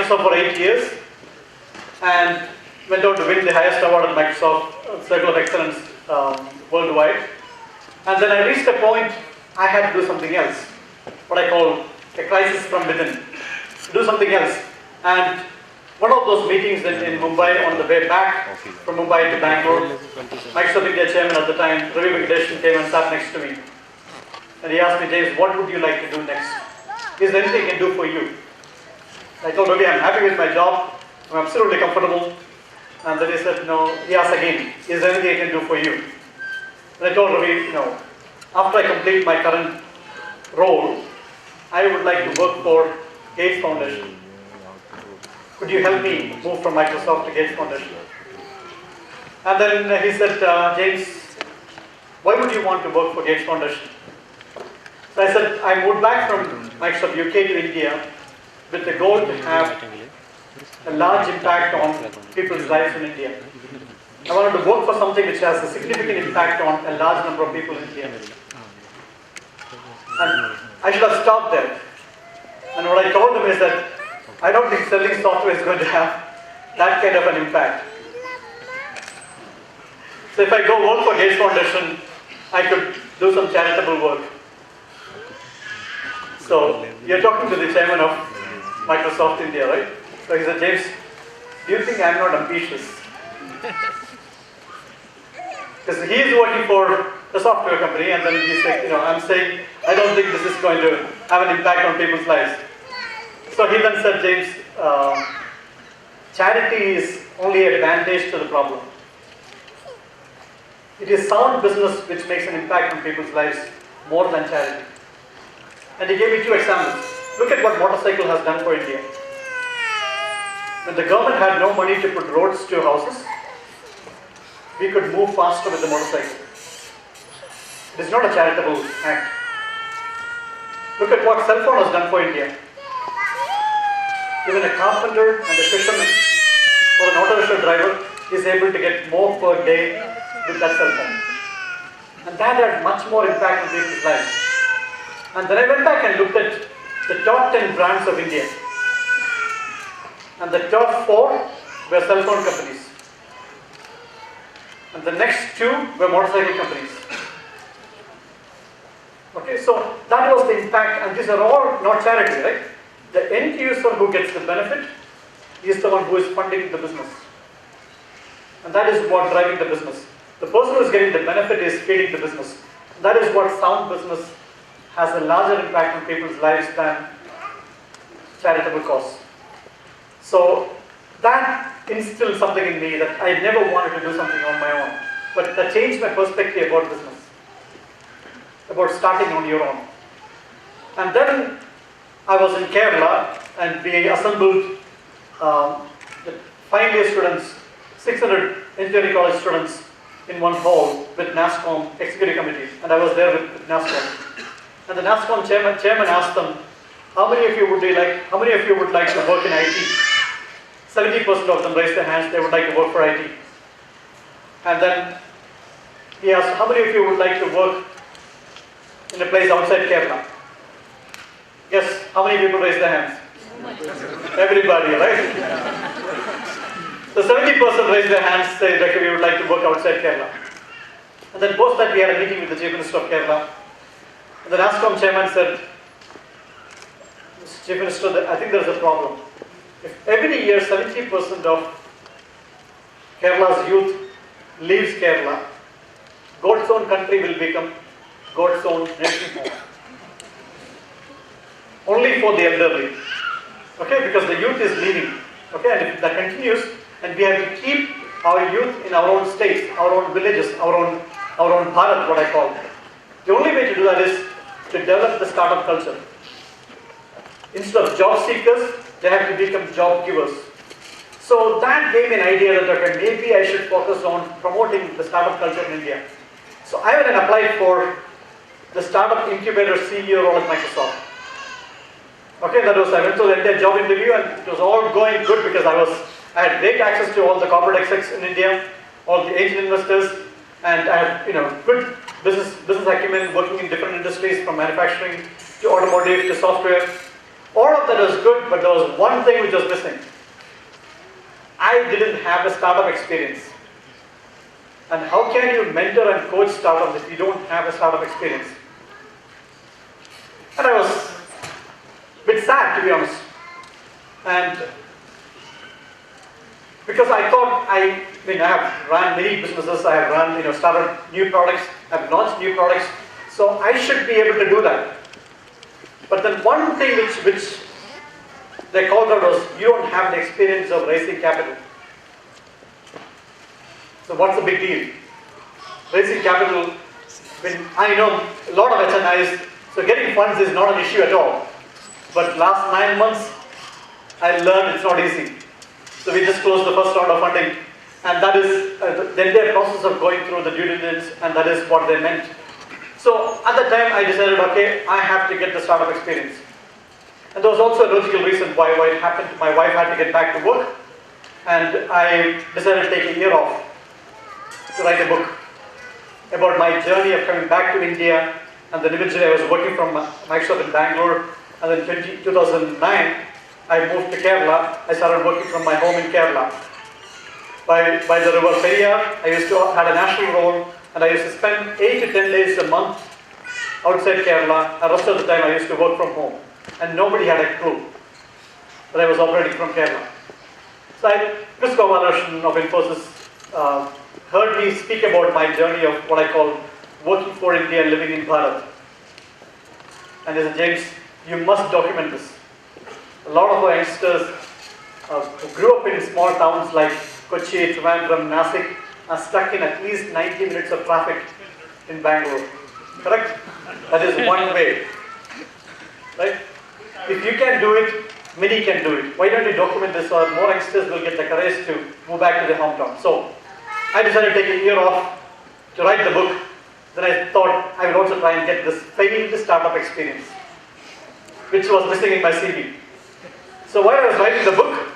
Microsoft for 8 years and went on to win the highest award at Microsoft, Circle of Excellence worldwide. And then I reached a point I had to do something else, what I call a crisis from within, do something else. And one of those meetings in Mumbai, on the way back from Mumbai to Bangalore, Microsoft India chairman at the time, Ravi Venkatesan, came and sat next to me. And he asked me, James, what would you like to do next? Is there anything I can do for you? I told Ravi, I'm happy with my job, I'm absolutely comfortable. And then he said, no, he asked again, is there anything I can do for you? And I told Ravi, no, after I complete my current role, I would like to work for Gates Foundation. Could you help me move from Microsoft to Gates Foundation? And then he said, James, why would you want to work for Gates Foundation? So I said, I moved back from Microsoft UK to India with the goal to have a large impact on people's lives in India. I wanted to work for something which has a significant impact on a large number of people in India. And I should have stopped there. And what I told him is that I don't think selling software is going to have that kind of an impact. So if I go work for Gates Foundation, I could do some charitable work. So you're talking to the chairman of Microsoft India, right? So he said, James, do you think I'm not ambitious? Because he is working for a software company, and then he's like, I'm saying, I don't think this is going to have an impact on people's lives. So he then said, James, charity is only a bandage to the problem. It is sound business which makes an impact on people's lives more than charity. And he gave me 2 examples. Look at what motorcycle has done for India. When the government had no money to put roads to houses, we could move faster with the motorcycle. It is not a charitable act. Look at what cell phone has done for India. Even a carpenter and a fisherman or an auto rickshaw driver is able to get more per day with that cell phone. And that had much more impact on people's lives. And then I went back and looked at the top 10 brands of India. And the top 4 were cell phone companies. And the next 2 were motorcycle companies. Okay, so that was the impact, and these are all not charity, right? The end user who gets the benefit is the one who is funding the business. And that is what driving the business. The person who is getting the benefit is feeding the business. That is what sound business has a larger impact on people's lives than charitable cause. So that instilled something in me that I never wanted to do something on my own. But that changed my perspective about business, about starting on your own. And then I was in Kerala and we assembled the final year students, 600 engineering college students in one hall with NASSCOM executive committee. And I was there with NASSCOM. And the NASSCOM chairman asked them, how many of you would like to work in IT? 70% of them raised their hands, they would like to work for IT. And then he asked, how many of you would like to work in a place outside Kerala? Yes, how many people raised their hands? Everybody, right? So 70% raised their hands, said that we would like to work outside Kerala. And then post that we had a meeting with the Chief Minister of Kerala. And the NASSCOM chairman said, Mr. Chief Minister, I think there's a problem. If every year 70% of Kerala's youth leaves Kerala, God's own country will become God's own nation home. Only for the elderly. Okay, because the youth is leaving. Okay, and if that continues, and we have to keep our youth in our own states, our own villages, our own Bharat, what I call it. The only way to do that is to develop the startup culture. Instead of job seekers, they have to become job givers. So that gave me an idea that okay, maybe I should focus on promoting the startup culture in India. So I went and applied for the startup incubator CEO role at Microsoft. Okay, I went through the entire job interview and it was all going good because I had great access to all the corporate execs in India, all the angel investors, and I had good business acumen working in different industries from manufacturing to automotive to software. All of that was good, but there was one thing which was missing. I didn't have a startup experience. And how can you mentor and coach startups if you don't have a startup experience? And I was a bit sad, to be honest. And because I thought, I have run many businesses, I have run, started new products, I've launched new products, so I should be able to do that. But then one thing which they called out was, you don't have the experience of raising capital. So what's the big deal? Raising capital, I know a lot of HNIs, so getting funds is not an issue at all. But last 9 months, I learned it's not easy. So we just closed the first round of funding, and that is the entire process of going through the due diligence, and that is what they meant. So at the time, I decided, okay, I have to get the startup experience. And there was also a logical reason why it happened. My wife had to get back to work, and I decided to take a year off to write a book about my journey of coming back to India. And then eventually I was working from Microsoft in Bangalore, and then 2009, I moved to Kerala. I started working from my home in Kerala. By the river Periyar, I used to have a national role, and I used to spend 8 to 10 days a month outside Kerala, and the rest of the time I used to work from home. And nobody had a clue that I was operating from Kerala. So Chris Gopalakrishnan of Infosys heard me speak about my journey of what I call working for India, living in Bharat. And he said, James, you must document this. A lot of our youngsters who grew up in small towns like Kochi, Trivandrum, Nasik are stuck in at least 90 minutes of traffic in Bangalore. Correct? That is one way. Right? If you can do it, many can do it. Why don't you document this, so more youngsters will get the courage to move back to their hometown. So I decided to take a year off to write the book. Then I thought I would also try and get this failed startup experience, which was missing in my CV. So while I was writing the book,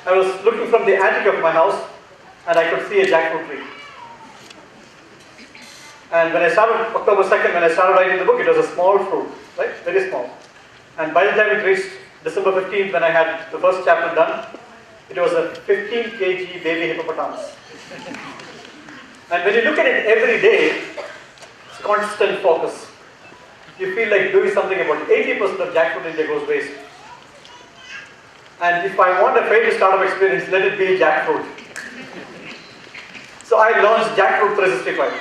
I was looking from the attic of my house, and I could see a jackfruit tree. And when I started, October 2nd, when I started writing the book, it was a small fruit, right? Very small. And by the time it reached December 15th, when I had the first chapter done, it was a 15 kg baby hippopotamus. And when you look at it every day, it's constant focus. You feel like doing something about 80% of jackfruit in India goes waste. And if I want a failed startup experience, let it be jackfruit. So I launched Jackfruit365,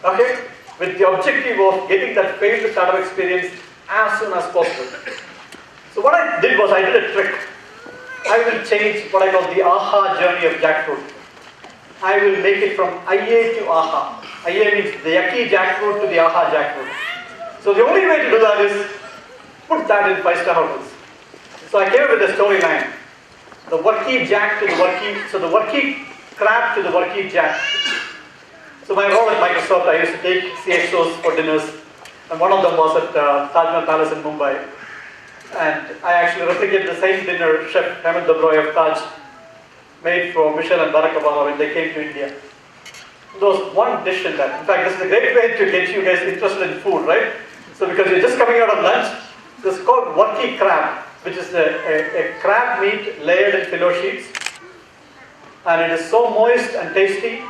okay, with the objective of getting that failed startup experience as soon as possible. So what I did was I did a trick. I will change what I call the AHA journey of jackfruit. I will make it from IA to AHA. IA means the yucky jackfruit to the AHA jackfruit. So the only way to do that is put that in 5-star hotels. So I came up with a storyline. The worky jack to the worky, so the worky crab to the worky jack. So my role at Microsoft, I used to take CXOs for dinners, and one of them was at Taj Mahal Palace in Mumbai. And I actually replicated the same dinner Chef Hemant Dobroy of Taj made for Michelle and Barack Obama when they came to India. There was one dish in that. In fact, this is a great way to get you guys interested in food, right? So because you're just coming out of lunch, this is called worky crab, which is a crab meat layered in pillow sheets. And it is so moist and tasty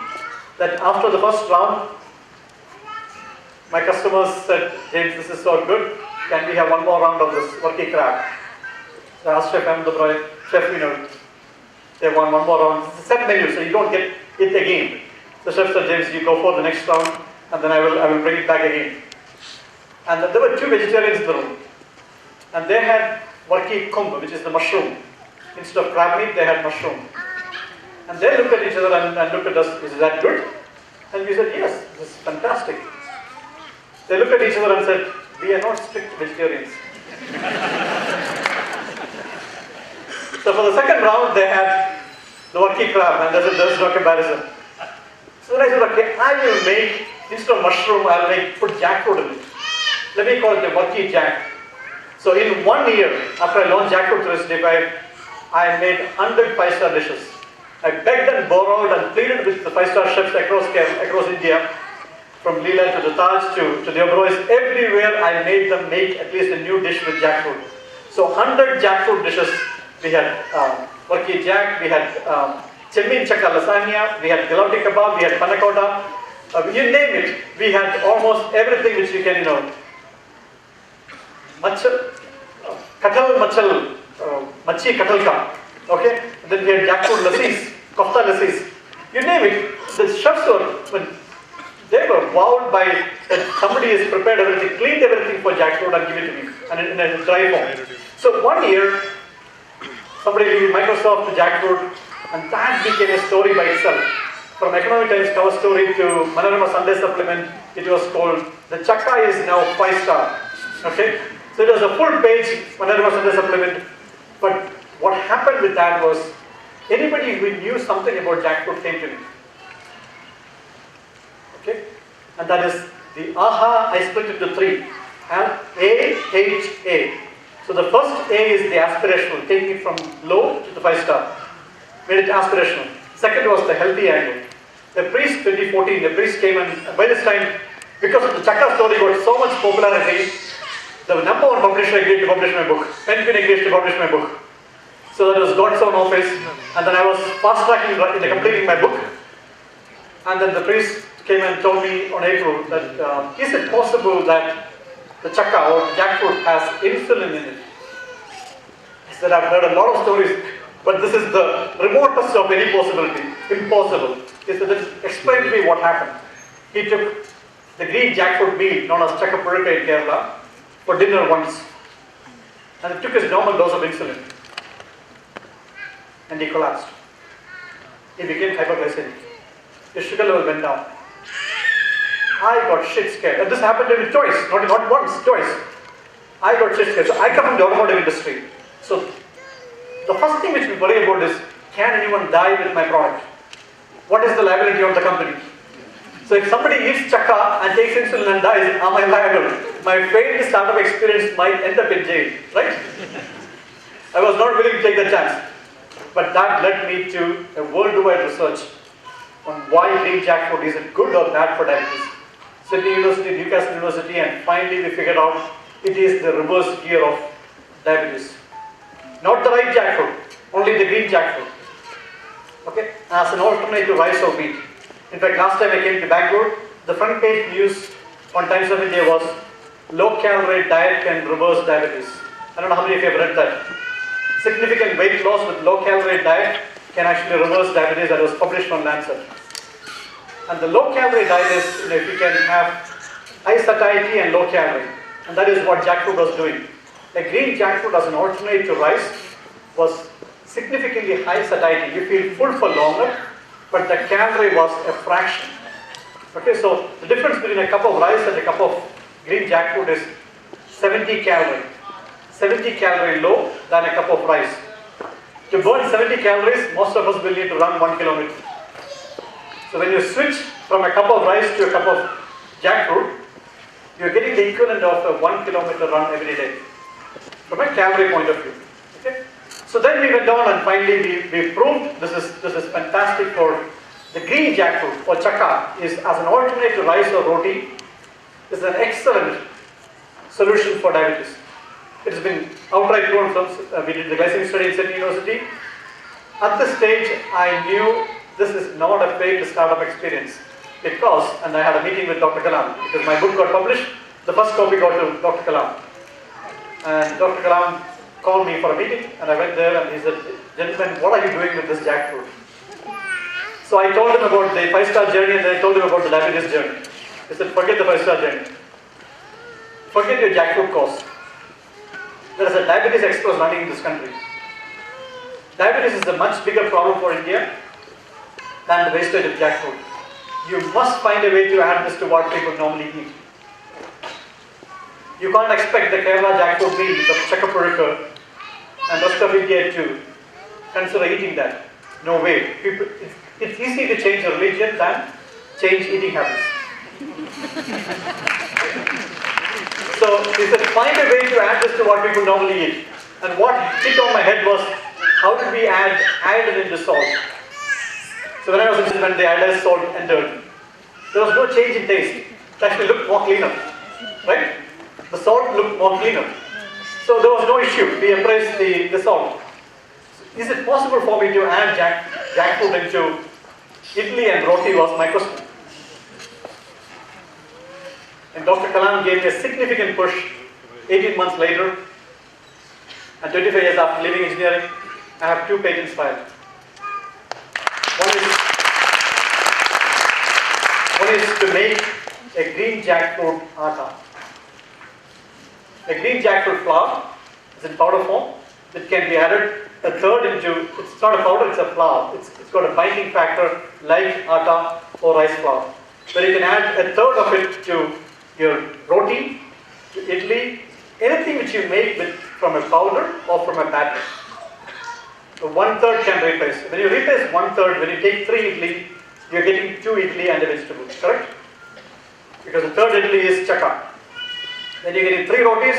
that after the first round, my customers said, James, this is so good. Can we have one more round of this worky crab? So I asked Chef Hemant Dobroy, Chef, they want one more round. It's a set menu, so you don't get it again. The chef said, James, you go for the next round, and then I will bring it back again. And there were 2 vegetarians in the room. And they had worky kumb, which is the mushroom. Instead of crab meat, they had mushroom. And they looked at each other and looked at us, is that good? And we said, yes, this is fantastic. They looked at each other and said, we are not strict vegetarians. So for the second round, they had the worky crab, and they said, there's no comparison. So then I said, okay, I will make, instead of mushroom, I'll put jackfruit in it. Let me call it the worky jack. So in 1 year, after I launched Jackfruit365, I made 100 5-star dishes. I begged and borrowed and pleaded with the 5-star chefs across India, from Leela to the Taj to the Obroys. Everywhere I made them make at least a new dish with jackfruit. So 100 jackfruit dishes. We had Turkey jack, we had chimmin chakka lasagna, we had galati kebab, we had panna cotta. You name it, we had almost everything which you can, katal machal, machi katalka. Okay? Then we had jackfruit lassis, kofta lassis. You name it. The chefs they were wowed by that somebody has prepared everything, cleaned everything for jackfruit and given it to me, and in a dry form. So one year, somebody gave Microsoft to jackfruit, and that became a story by itself. From Economic Times cover story to Manorama Sunday supplement, it was called "The Chakka is now 5-star." Okay, so it was a full page Manorama Sunday supplement. But what happened with that was anybody who knew something about jackfruit came to me. Okay, and that is the AHA. I split it into 3. And AHA. So the first A is the aspirational, taking it from low to the 5-star. Made it aspirational. Second was the healthy angle. The priest 2014, the priest came, and by this time, because of the Chakka story got so much popularity, the #1 publisher agreed to publish my book. Penguin agreed to publish my book. So that was God's own office, and then I was fast tracking in completing my book. And then the priest came and told me on April that is it possible that the chakka or the jackfruit has insulin in it? He said, I've heard a lot of stories, but this is the remotest of any possibility. Impossible. He said, explain to me what happened. He took the green jackfruit meal known as chakka purika in Kerala for dinner once, and he took his normal dose of insulin, and he collapsed. He became hyperglycemic. His sugar level went down. I got shit scared. And this happened to me twice, not once, twice. I got shit scared. So I come from the automotive industry. So the first thing which we worry about is, can anyone die with my product? What is the liability of the company? So if somebody eats chakka and takes insulin and dies, am I liable? My failed startup experience might end up in jail, right? I was not willing to take the chance. But that led me to a worldwide research on why green jackfruit is it good or bad for diabetes. Sydney University, Newcastle University, and finally we figured out it is the reverse gear of diabetes. Not the right jackfruit, only the green jackfruit. Okay, as an alternate to rice or wheat. In fact, last time I came to Bangalore, the front page news on Times of India was low-calorie diet can reverse diabetes. I don't know how many of you have read that. Significant weight loss with low-calorie diet can actually reverse diabetes. That was published on Lancet. And the low-calorie diet is, if you can have high satiety and low calorie, and that is what jackfruit was doing. A green jackfruit as an alternate to rice was significantly high satiety. You feel full for longer, but the calorie was a fraction. Okay, so the difference between a cup of rice and a cup of green jackfruit is 70 calorie. 70 calorie low than a cup of rice. To burn 70 calories, most of us will need to run 1 kilometer. So when you switch from a cup of rice to a cup of jackfruit, you're getting the equivalent of a 1 kilometer run every day, from a calorie point of view. Okay? So then we went on and finally we proved this is fantastic for the green jackfruit or chakka is as an alternate to rice or roti is an excellent solution for diabetes. It has been outright proven from, we did the glycemic study in Sydney University. At this stage, I knew this is not a failed startup experience because, and I had a meeting with Dr. Kalam, because my book got published, the first copy got to Dr. Kalam. And Dr. Kalam called me for a meeting, and I went there and he said, gentlemen, what are you doing with this jackfruit? So I told him about the 5-star journey and then I told him about the diabetes journey. He said, forget the 5-star journey. Forget your jackfruit course. There is a diabetes express running in this country. Diabetes is a much bigger problem for India than the wastage of jackfruit. You must find a way to add this to what people normally eat. You can't expect the Kerala jackfruit meal, the chakka purika, and rest of India to consider eating that. No way. It's easy to change a religion than change eating habits. So he said, find a way to add this to what people normally eat. And what hit on my head was, how did we add iodine into salt? So when I was in when the iodized salt entered, there was no change in taste. It actually looked more cleaner, right? The salt looked more cleaner. So So there was no issue. We embraced the salt. Is it possible for me to add jackfruit into idli and roti was my question. And Dr. Kalam gave me a significant push 18 months later, and 25 years after leaving engineering, I have 2 patents filed. One is to make a green jackfruit atta. A green jackfruit flour is in powder form. It can be added a third into, it's not a powder, it's a flour. It's got a binding factor like atta or rice flour. But you can add a third of it to your roti, to idli, anything which you make from a powder or from a batter. So 1/3 can replace. When you replace 1/3, when you take 3 idli, you're getting 2 idli and a vegetable, correct? Because the third idli is chakka. Then you're getting 3 rotis,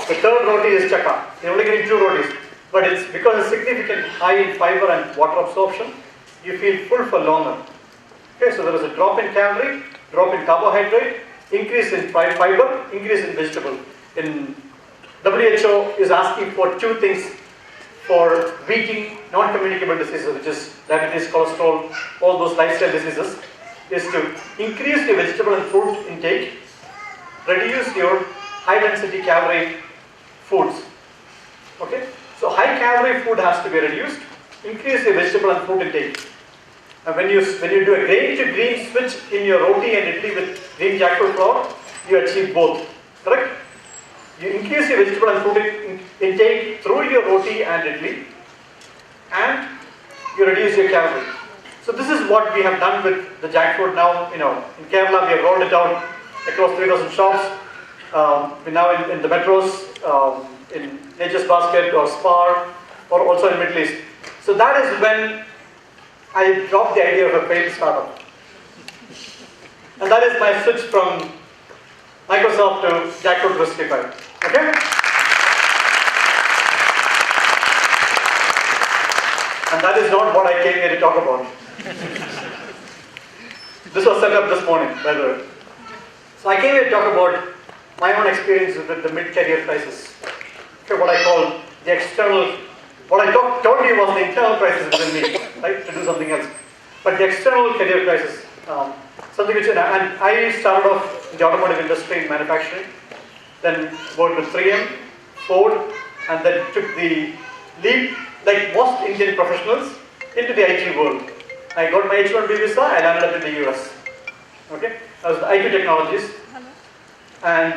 the third roti is chakka. You're only getting 2 rotis. But it's because it's significant high in fiber and water absorption, you feel full for longer. Okay, so there is a drop in calorie, drop in carbohydrate, increase in fiber, increase in vegetable. In WHO is asking for 2 things for beating non-communicable diseases, which is diabetes, cholesterol, all those lifestyle diseases, is to increase your vegetable and fruit intake, reduce your high density calorie foods. Okay? So high calorie food has to be reduced, increase your vegetable and fruit intake. And when you do a grain to green switch in your roti and idli with green jackfruit flour, you achieve both. Correct? You increase your vegetable and fruit intake through your roti and idli, and you reduce your calorie. So this is what we have done with the jackfruit now. In Kerala we have rolled it out across 3,000 shops. We're now in the metros, in Nature's Basket or Spar, or also in Middle East. So that is when I dropped the idea of a failed startup. And that is my switch from Microsoft to Jackfruit365. Okay? And that is not what I came here to talk about. This was set up this morning, by the way. So I came here to talk about my own experience with the mid-career crisis. Okay, what I call the external, what I told you was the internal crisis within me, right, to do something else. But the external career crisis, something which, and I started off in the automotive industry in manufacturing, then worked with 3M, Ford, and then took the leap, like most Indian professionals, into the IT world. I got my H-1B visa, I landed up in the US. Okay, I was the IT technologist. And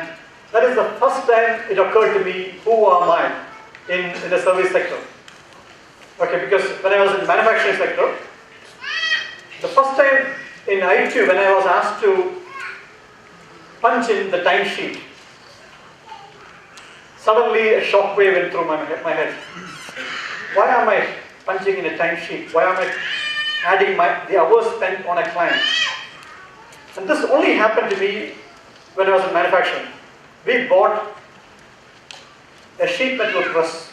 that is the first time it occurred to me, who am I in the service sector? Okay, because when I was in the manufacturing sector, the first time in IT, when I was asked to punch in the timesheet, suddenly a shockwave went through my head. Why am I punching in a timesheet? Why am I adding the hours spent on a client? And this only happened to me when I was in manufacturing. We bought a sheet metal press,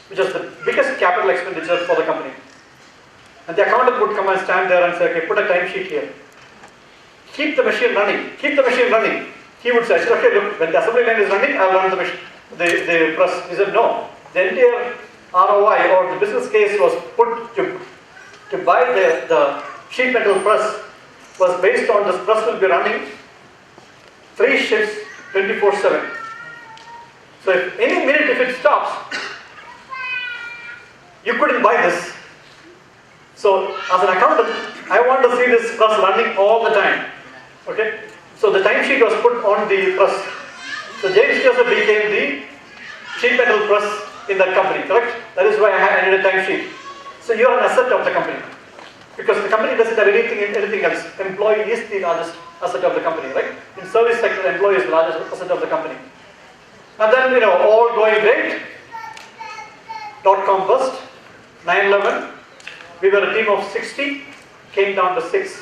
which was the biggest capital expenditure for the company. And the accountant would come and stand there and say, okay, put a timesheet here. Keep the machine running. Keep the machine running. He would say, okay, look, when the assembly line is running, I'll run the machine, the press. He said, no. The entire ROI or the business case was put to buy the sheet metal press was based on this press will be running 3 shifts, 24/7. So if any minute if it stops, you couldn't buy this. So as an accountant, I want to see this press running all the time. Okay? So the timesheet was put on the press. So James Joseph became the sheet metal press in that company, correct? That is why I needed a timesheet. So you are an asset of the company. Because the company doesn't have anything else. Employee is the largest asset of the company, right? In service sector, employee is the largest asset of the company. And then, all going great. .com bust, 9/11. We were a team of 60, came down to 6.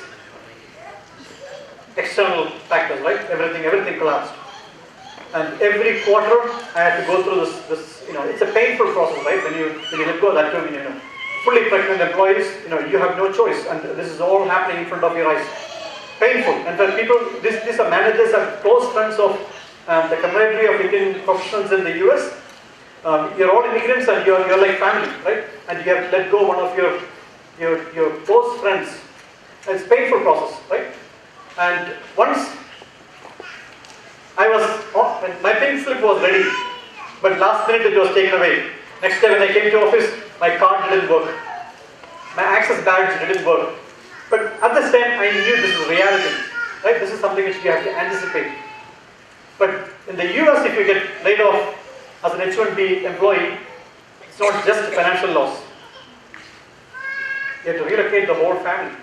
External factors, right? Everything collapsed. And every quarter, I had to go through this. It's a painful process, right? When you let go of that too, fully pregnant employees, you have no choice, and this is all happening in front of your eyes. Painful. And when people, these are managers and close friends of the camaraderie of Indian professionals in the US, You're all immigrants and you're like family, right? And you have let go one of your close friends. It's a painful process, right? And once my pink slip was ready, but last minute it was taken away. Next day when I came to office, my card didn't work. My access badge didn't work. But at this time, I knew this is reality, right? This is something which you have to anticipate. But in the US, if you get laid off as an H-1B employee, it's not just a financial loss. You have to relocate the whole family.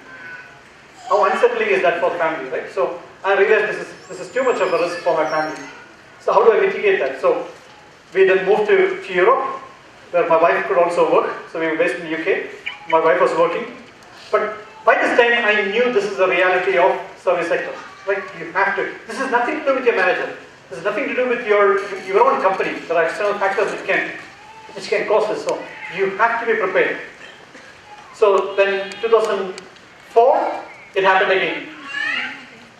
How unsettling is that for the family, right? So I realized this is too much of a risk for my family. So how do I mitigate that? So we then moved to Europe, where my wife could also work. So we were based in the UK. My wife was working. But by this time, I knew this is the reality of service sector. Like you have to. This has nothing to do with your manager. This has nothing to do with your own company. There are external factors which can cause this. So you have to be prepared. So then 2004, it happened again.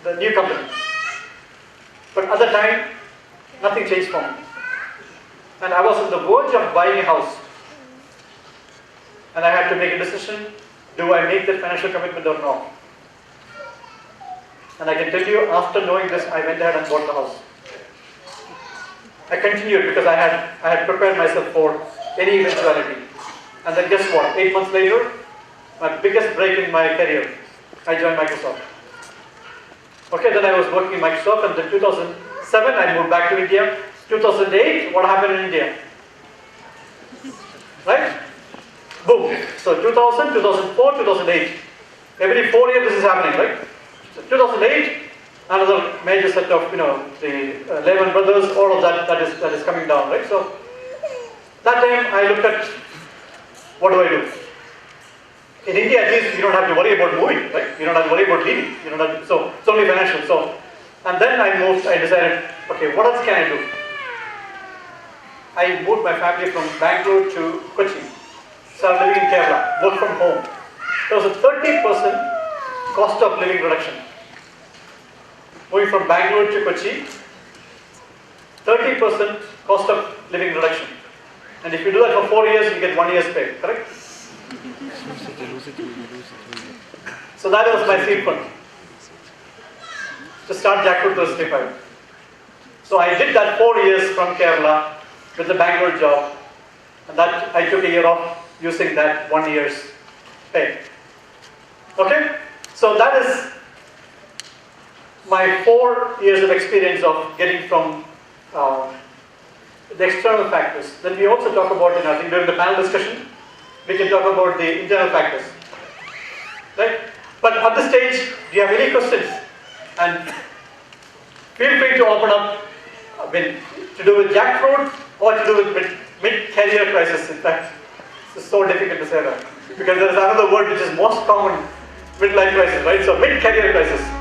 The new company. But at the time, nothing changed for me. And I was on the verge of buying a house. And I had to make a decision. Do I make that financial commitment or not? And I can tell you, after knowing this, I went ahead and bought the house. I continued because I had prepared myself for any eventuality. And then guess what? 8 months later, my biggest break in my career, I joined Microsoft. Okay, then I was working in Microsoft, and then 2007, I moved back to India. 2008, what happened in India? Right? Boom. So 2000, 2004, 2008. Every 4 years this is happening, right? So 2008, another major set of, the Lehman Brothers, all of that is coming down, right? So that time I looked at, what do I do? In India, at least you don't have to worry about moving, right? You don't have to worry about leaving. You don't have to, so it's only financial. So, and then I decided, okay, what else can I do? I moved my family from Bangalore to Kochi. Started living in Kerala, work from home. There was a 30% cost of living reduction. Moving from Bangalore to Kochi, 30% cost of living reduction. And if you do that for 4 years, you get 1 year's pay, correct? So that was my seed fund to start Jackfruit365. So I did that 4 years from Kerala with the Bangalore job, and that I took a year off using that 1 year's pay. Okay? So that is my 4 years of experience of getting from the external factors. Then we also talk about, I think during the panel discussion, we can talk about the internal factors. Right? But at this stage, do you have any questions? And feel free to open up to do with Jackfruit or to do with mid-career crisis. In fact, it's so difficult to say that. Because there is another word which is most common, midlife crisis, right? So mid-career crisis.